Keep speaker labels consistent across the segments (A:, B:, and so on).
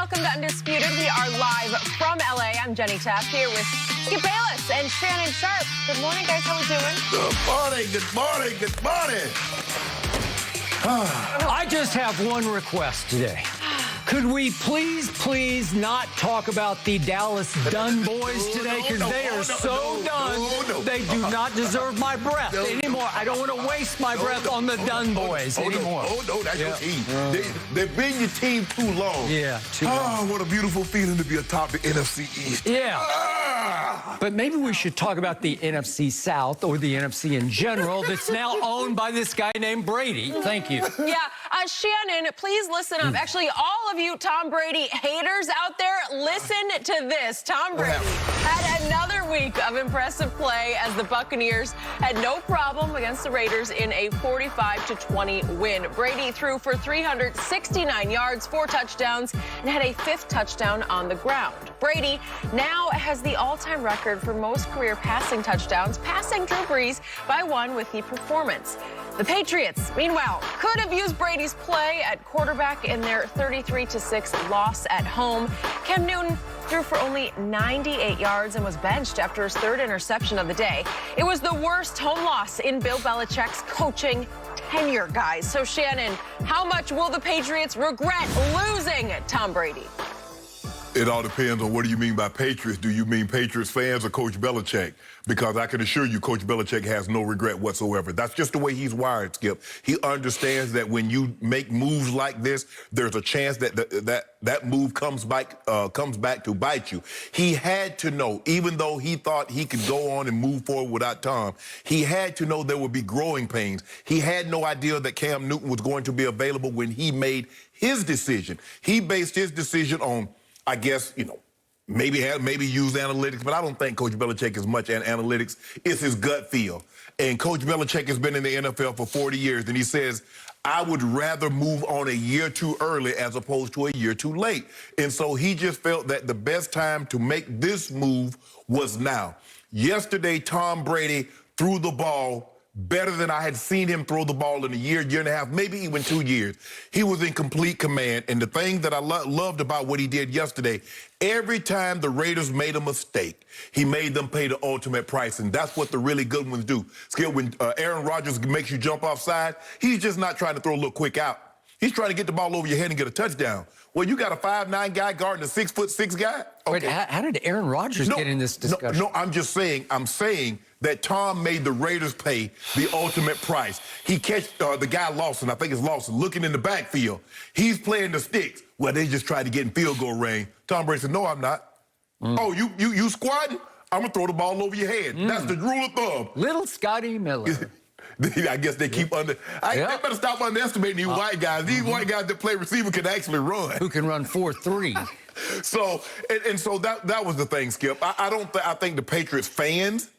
A: welcome to Undisputed. We are live from LA. I'm Jenny Tapp here with Skip Bayless and Shannon Sharp. Good morning, guys. How we doing?
B: Good morning, good morning, good morning.
C: I just have one request today. Could we please not talk about the Dallas Dunn boys today? Because they are so done. They do not deserve my breath anymore. I don't want to waste my breath on the Dunn boys anymore.
B: No, that's your team. They've been your team too long.
C: Yeah, too long.
B: Oh, what a beautiful feeling to be atop the NFC East.
C: Yeah. But maybe we should talk about the NFC South or the NFC in general that's now owned by this guy named Brady. Thank you.
A: Yeah, Shannon, please listen up. Actually, all of you Tom Brady haters out there, listen to this. Tom Brady had another week of impressive play as the Buccaneers had no problem against the Raiders in a 45-20 win. Brady threw for 369 yards, 4 touchdowns, and had a 5th touchdown on the ground. Brady now has the all-time record for most career passing touchdowns, passing Drew Brees by 1 with the performance. The Patriots, meanwhile, could have used Brady's play at quarterback in their 33-6 loss at home. Cam Newton threw for only 98 yards and was benched after his 3rd interception of the day. It was the worst home loss in Bill Belichick's coaching tenure, guys. So, Shannon, how much will the Patriots regret losing Tom Brady?
B: It all depends on what do you mean by Patriots. Do you mean Patriots fans or Coach Belichick? Because I can assure you Coach Belichick has no regret whatsoever. That's just the way he's wired, Skip. He understands that when you make moves like this, there's a chance that that move comes back to bite you. He had to know, even though he thought he could go on and move forward without Tom, he had to know there would be growing pains. He had no idea that Cam Newton was going to be available when he made his decision. He based his decision on, I guess, maybe use analytics, but I don't think Coach Belichick is much analytics. It's his gut feel. And Coach Belichick has been in the NFL for 40 years, and he says, I would rather move on a year too early as opposed to a year too late. And so he just felt that the best time to make this move was now. Yesterday, Tom Brady threw the ball better than I had seen him throw the ball in a year and a half, maybe even 2 years. He was in complete command. And the thing that I loved about what he did yesterday, every time the Raiders made a mistake, he made them pay the ultimate price. And that's what the really good ones do. Skip, when Aaron Rodgers makes you jump offside, he's just not trying to throw a little quick out. He's trying to get the ball over your head and get a touchdown. Well, you got a 5'9" guy guarding a 6'6" guy? Okay.
C: Wait, how did Aaron Rodgers get in this discussion?
B: No, I'm saying that Tom made the Raiders pay the ultimate price. He catch the guy Lawson, I think it's Lawson, looking in the backfield. He's playing the sticks. Well, they just tried to get in field goal range. Tom Brady said, no, I'm not. Oh, you squatting? I'm going to throw the ball over your head. That's the rule of thumb.
C: Little Scotty Miller.
B: I guess they keep They better stop underestimating these white guys. These white guys that play receiver can actually run.
C: Who can run 4.3.
B: So that was the thing, Skip. I think the Patriots fans,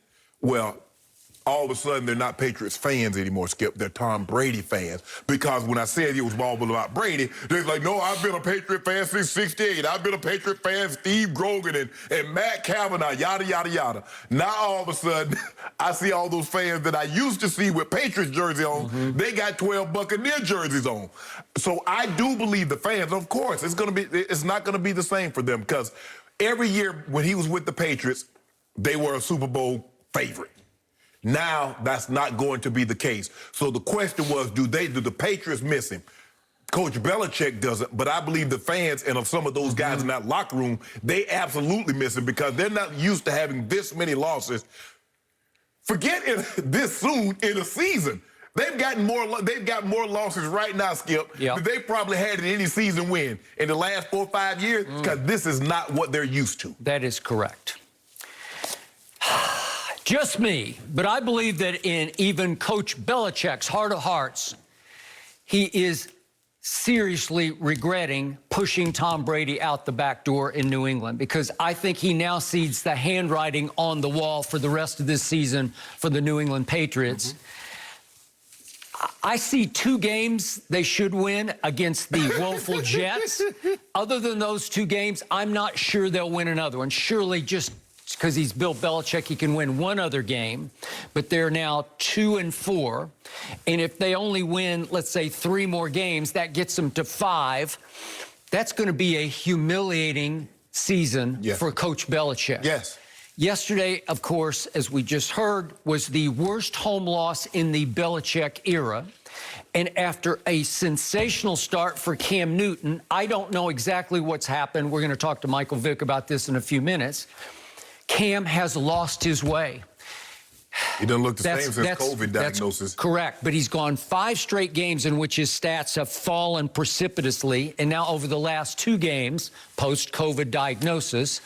B: well, all of a sudden they're not Patriots fans anymore, Skip. They're Tom Brady fans. Because when I said it was all about Brady, they're like, no, I've been a Patriot fan since '68. I've been a Patriot fan, Steve Grogan and Matt Cavanaugh, yada, yada, yada. Now all of a sudden, I see all those fans that I used to see with Patriots jersey on, they got 12 Buccaneer jerseys on. So I do believe the fans, of course, it's not going to be the same for them because every year when he was with the Patriots, they were a Super Bowl favorite. Now, that's not going to be the case. So the question was, do the Patriots miss him? Coach Belichick doesn't, but I believe the fans and some of those guys in that locker room, they absolutely miss him because they're not used to having this many losses. Forget it this soon in a season. They've got more losses right now, Skip, than they probably had in any season win in the last 4 or 5 years because this is not what they're used to.
C: That is correct. Just me, but I believe that in even Coach Belichick's heart of hearts, he is seriously regretting pushing Tom Brady out the back door in New England because I think he now sees the handwriting on the wall for the rest of this season for the New England Patriots. I see 2 games they should win against the woeful Jets. Other than those 2 games, I'm not sure they'll win another one. Surely just because he's Bill Belichick, he can win one other game, but they're now 2-4. And if they only win, let's say, 3 more games, that gets them to 5. That's going to be a humiliating season for Coach Belichick.
B: Yes.
C: Yesterday, of course, as we just heard, was the worst home loss in the Belichick era. And after a sensational start for Cam Newton, I don't know exactly what's happened. We're going to talk to Michael Vick about this in a few minutes. Cam has lost his way.
B: He doesn't look the same since COVID diagnosis.
C: That's correct, but he's gone 5 straight games in which his stats have fallen precipitously, and now over the last 2 games, post-COVID diagnosis,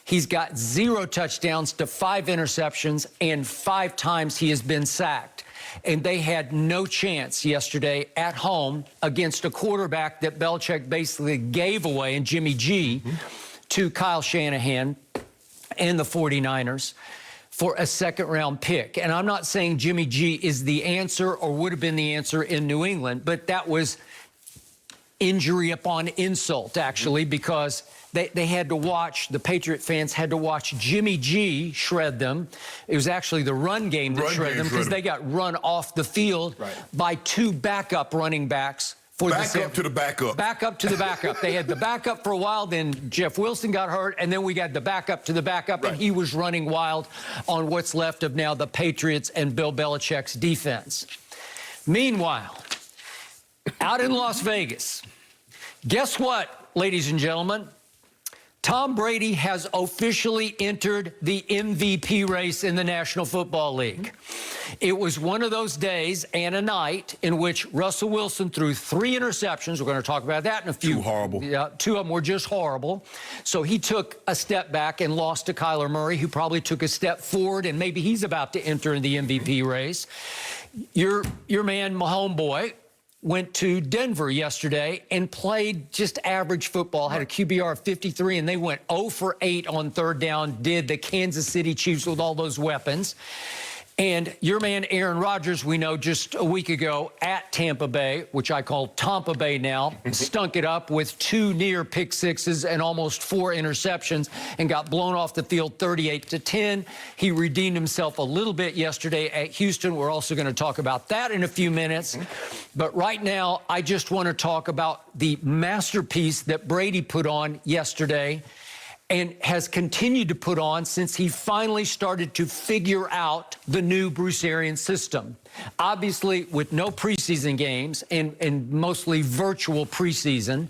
C: he's got 0 touchdowns to 5 interceptions, and 5 times he has been sacked. And they had no chance yesterday at home against a quarterback that Belichick basically gave away, and Jimmy G, to Kyle Shanahan and the 49ers. For a 2nd-round pick. And I'm not saying Jimmy G is the answer or would have been the answer in New England, but that was injury upon insult, actually, because they had to watch, the Patriot fans had to watch Jimmy G shred them. It was actually the run game that shredded them because they got run off the field by 2 backup running backs.
B: Back up to the backup.
C: Back up to the backup. They had the backup for a while, then Jeff Wilson got hurt, and then we got the backup to the backup, and he was running wild on what's left of now the Patriots and Bill Belichick's defense. Meanwhile, out in Las Vegas, guess what, ladies and gentlemen? Tom Brady has officially entered the MVP race in the National Football League. It was one of those days and a night in which Russell Wilson threw 3 interceptions. We're going to talk about that in a few.
B: 2 horrible.
C: Yeah, 2 of them were just horrible. So he took a step back and lost to Kyler Murray, who probably took a step forward, and maybe he's about to enter in the MVP race. Your man, my homeboy, went to Denver yesterday and played just average football, had a QBR of 53, and they went 0 for 8 on 3rd down, did the Kansas City Chiefs with all those weapons. And your man, Aaron Rodgers, we know just a week ago at Tampa Bay, which I call Tampa Bay now, stunk it up with 2 near pick sixes and almost 4 interceptions and got blown off the field 38-10. He redeemed himself a little bit yesterday at Houston. We're also going to talk about that in a few minutes. But right now, I just want to talk about the masterpiece that Brady put on yesterday and has continued to put on since he finally started to figure out the new Bruce Arians system. Obviously, with no preseason games and mostly virtual preseason,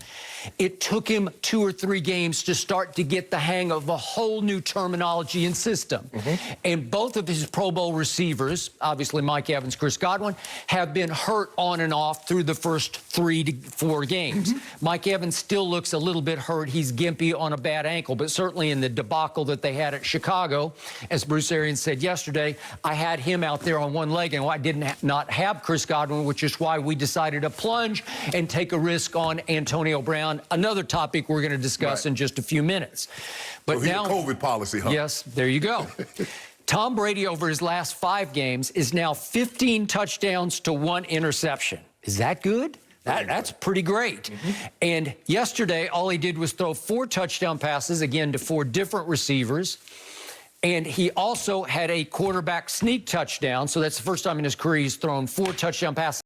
C: it took him 2 or 3 games to start to get the hang of a whole new terminology and system. And both of his Pro Bowl receivers, obviously Mike Evans, Chris Godwin, have been hurt on and off through the first 3 to 4 games. Mike Evans still looks a little bit hurt. He's gimpy on a bad ankle, but certainly in the debacle that they had at Chicago, as Bruce Arians said yesterday, I had him out there on 1 leg, and I didn't not have Chris Godwin, which is why we decided to plunge and take a risk on Antonio Brown, another topic we're going to discuss in just a few minutes. But
B: so
C: now,
B: COVID policy, huh?
C: Yes, there you go. Tom Brady, over his last 5 games, is now 15 touchdowns to 1 interception. Is that good? That's pretty great. And yesterday, all he did was throw 4 touchdown passes, again, to 4 different receivers. And he also had a quarterback sneak touchdown. So that's the first time in his career he's thrown 4 touchdown passes